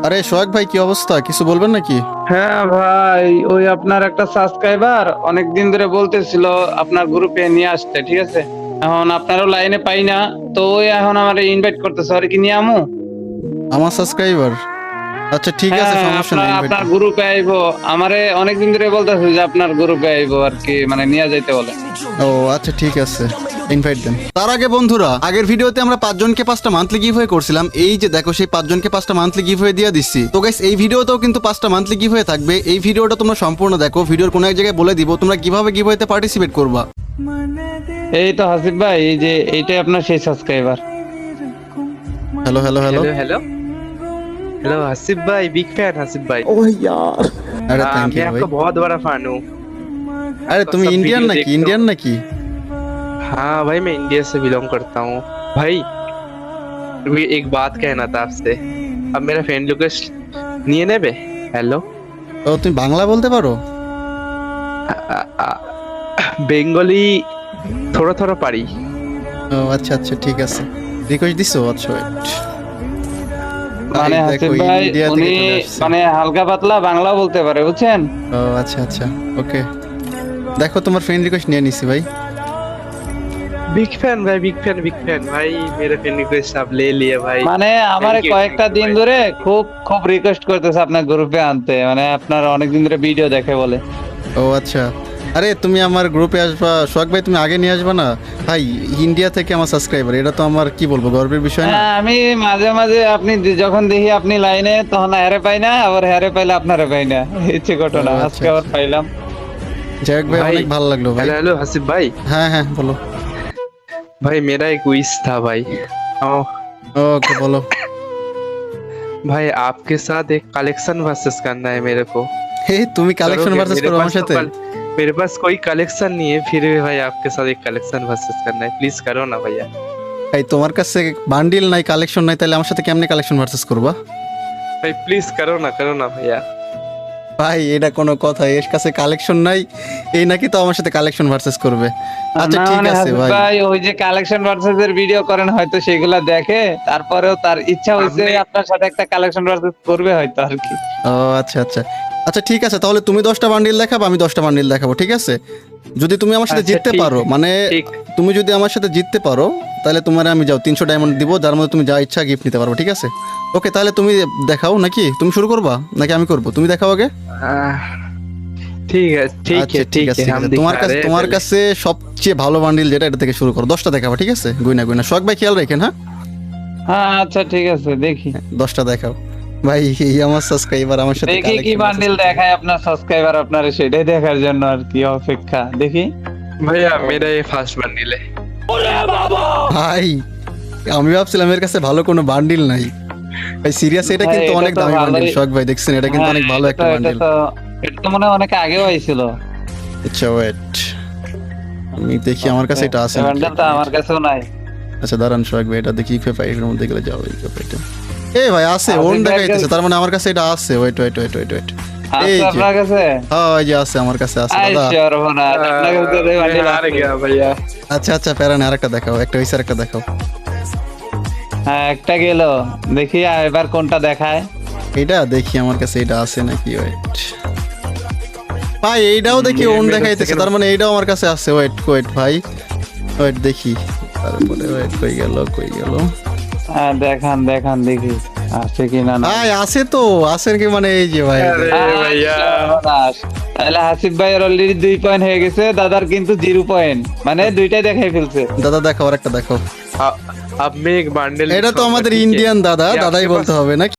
আরে সোহাগ ভাই, কি অবস্থা? কিছু বলবেন নাকি? হ্যাঁ ভাই, ওই আপনার একটা সাবস্ক্রাইবার অনেকদিন ধরে বলতেছিল আপনার গ্রুপে নিয়ে আসতে, ঠিক আছে? এখন আপনারও লাইনে পাই না, তো ওই এখন আমার ইনভাইট করতেছে, আর কি নিয়ে আমু? আমার সাবস্ক্রাইবার? আচ্ছা ঠিক আছে, হ্যাঁ, সমস্যা নেই, invite আপনার করুন। গ্রুপে আইবো। আমারে অনেকদিন ধরে বলতেছে যে আপনার গ্রুপে আইবো, আর কি মানে নিয়ে যাইতে বলে। ও আচ্ছা ঠিক আছে, ইনভাইট দেন। তার আগে বন্ধুরা, আগের ভিডিওতে আমরা 5 জনকে 5টা মান্থলি গিভওয়ে করছিলাম। এই যে দেখো, সেই 5 জনকে 5টা মান্থলি গিভওয়ে দিয়ে দিচ্ছি। তো গাইস, এই ভিডিওতেও কিন্তু 5টা মান্থলি গিভওয়ে থাকবে। এই ভিডিওটা তোমরা সম্পূর্ণ দেখো। ভিডিওর কোনো এক জায়গায় বলে দিব তোমরা কিভাবে গিভওয়েতে পার্টিসিপেট করবা। এই তো হাসিফ ভাই, এই যে এইটাই আপনার সেই subscriber. Hello hello hello. Hello hello hello Haseeb भाई, बिग फैन हसीब भाई। আরে থ্যাংক मैं ইউ ভাই। आपका बहुत बड़ा फैन हूँ। আরে তুমি सब ইন্ডিয়ান वीडियो নাকি? देखता हूँ। ইন্ডিয়ান নাকি? हाँ भाई, मैं इंडिया से बिलोंग करता हूँ भाई। मुझे एक बात कहना था आपसे। अब मेरा फ्रेंड रिक्वेस्ट नहीं है बे। हेलो ও তুমি বাংলা বলতে পারো? বেঙ্গলি থোড়া থোড়া পারি। ও আচ্ছা আচ্ছা ঠিক আছে, রিকোয়েস্ট দিছো? আচ্ছা wait। মানে এই হাসিফ দেখো, ভাই ইন্ডিয়া থেকে উনি চলে আসছে। মানে হালকা পাতলা বাংলা বলতে পারে, বুঝছেন? ও আচ্ছা আচ্ছা, ওকে। দেখো, তোমার ফ্রেন্ড রিকোয়েস্ট নিয়ে নিছি ভাই। बिग फैन भाई, बिग फैन बिग फैन भाई। मेरा फ्रेंड रिक्वेस्ट आप ले लिए भाई। মানে আমারে Thank you, কয়েকটা thank you দিন ভাই। ধরে খুব খুব রিকোয়েস্ট করতেছে আপনার গ্রুপে আনতে, মানে আপনার অনেকদিন ধরে ভিডিও দেখে বলে। ও আচ্ছা, আরে তুমি আমার গ্রুপে আসবা সোহাগ ভাই, তুমি আগে নিয়ে আসবা না ভাই? ইন্ডিয়া থেকে আমার সাবস্ক্রাইবার, এটা তো আমার কি বলবো, গর্বের বিষয় না? হ্যাঁ, আমি মাঝে মাঝে আপনি যখন দেখি আপনি লাইনে, তখন হ্যারে পাই না, আবার হ্যারে পাইলে আপনারে পাই না, এই হচ্ছে ঘটনা। ও, আচ্ছা, আজকে আবার পাইলাম। যাই হোক ভাই, ভাই, অনেক ভালো লাগলো ভাই। हेलो हेलो हसीब भाई। হ্যাঁ হ্যাঁ বলো। भाई मेरा एक विश था भाई। ओ, ওকে বলো। भाई आपके साथ एक कलेक्शन वर्सेस करना है मेरे को। হে, তুমি কালেকশন करोगे? ভার্সেস मेरे করো पास আমার तो সাথে? मेरे पास कोई कलेक्शन नहीं है, फिर भी भाई आपके साथ एक कलेक्शन वर्सेस करना है। प्लीज करो ना भैया। ভাই তোমার কাছে বান্ডিল নাই, কালেকশন নাই, তাহলে আমার সাথে কেমনে কালেকশন ভার্সেস করবা? भाई प्लीज करो ना भैया। ভাই এটা কোনো কথা? এর কাছে কালেকশন নাই, এই নাকি তো আমার সাথে কালেকশন ভার্সেস করবে? আচ্ছা না, ঠিক মানে আছে হাসিফ ভাই। ভাই, ওই যে কালেকশন ভার্সেস এর ভিডিও করেন, হয়তো সেগুলা দেখে, তারপরেও তার ইচ্ছা হয়েছে আপনি- আপনার সাথে একটা কালেকশন ভার্সেস করবে হয়তো, আর কি। ও আচ্ছা আচ্ছা আচ্ছা ঠিক আছে, তাহলে তুমি 10টা বান্ডিল দেখাবো, আমি 10টা বান্ডিল দেখাবো, ঠিক আছে? যদি তুমি আমার সাথে আচ্ছা, জিততে ঠিক, পারো, মানে ঠিক। তুমি যদি আমার সাথে জিততে পারো, তাহলে তোমার আমি যাও 300 ডায়মন্ড দিব, যার মধ্যে তুমি যা ইচ্ছা গিফট নিতে পারবো, ঠিক আছে? ওকে, তাহলে তুমি দেখাও নাকি? তুমি শুরু করবা নাকি আমি করবো? তুমি দেখাও আগে। ठीक है ठीक আচ্ছা है ঠিক ठीक আছে है, ঠিক हम আছে। दिखा তোমার কাছে रहे हैं তোমার पहले। কাছে সবচেয়ে ভালো বান্ডিল যেটা, এটা থেকে শুরু করো। 10টা দেখাবো, ঠিক আছে? গুইনা গুইনা সোহাগ ভাই খেয়াল রাখেন, হ্যাঁ? হ্যাঁ আচ্ছা ঠিক আছে, দেখি 10টা দেখাও ভাই। এই আমার সাবস্ক্রাইবার আমার সাথে দেখি কি collection বান্ডিল আছে। দেখায় আপনার সাবস্ক্রাইবার, আপনার সেটাই দেখার জন্য আর কি অপেক্ষা। দেখি। भैया मेरा ये फर्स्ट बंडल है। ভাই আমি ভাবছিলাম এর কাছে ভালো কোনো বান্ডিল নাই ভাই, সিরিয়াস। এটা ভাই, কিন্তু এটা অনেক তো দামি বান্ডিল ভালোই। সোহাগ ভাই, দেখছেন? এটা কিন্তু হ্যাঁ, অনেক ভালো একটা বান্ডিল। এটা তো মনে হয় অনেক আগেও আইছিল। আচ্ছা ওয়েট, আমি দেখি আমার কাছে এটা আছে নাকি। বান্ডিলটা আমার কাছেও নাই। আচ্ছা দাঁড়ান সোহাগ ভাই, এটা দেখি ইকুইপ এর মধ্যে গেলে যাও ইকুইপ এটা। এই ভাই আছে, আছে, ওন ভাই, দেখাইতেছে, তার মানে আমার কাছে এটা আছে। Wait wait wait wait wait, এই আছে যে আপনার কাছে? হ্যাঁ এই যে আছে, আমার কাছে আছে আই দাদা। সর্বনাশ, আপনার কাছে তো এই বান্ডিল हार আছে। गया भैया। আচ্ছা আচ্ছা প্যারা না, আরেকটা দেখাও, একটা হইছে আরেকটা দেখাও। হ্যাঁ, একটা গেল। দেখি এবার কোনটা দেখায়। এটা দেখি আমার কাছে এটা আছে নাকি। ওয়েট ভাই, এইটাও দেখি মেরে ওন মেরে দেখাইতেছে, second- তার মানে এইটাও আমার কাছে আছে। ওয়েট ওয়েট ভাই, ওয়েট দেখি, তারপরে ওয়েট কই গেল কই গেল। হ্যাঁ, দেখান দেখান দেখি আছে কি না। ভাই আছে তো, আছে কি মানে এই যে ভাই। আরে ভাইয়া। সর্বনাশ। তাহলে হাসিফ ভাইয়ের অলরেডি 2 পয়েন্ট হয়ে গেছে, দাদার কিন্তু 0 পয়েন্ট, মানে দুইটাই দেখাই ফেলছে। দাদা দেখাও, আরেকটা দেখাও। अब मैं एक बंडल এটা তো আমাদের ইন্ডিয়ান দাদা, দাদাই বলতে হবে নাকি?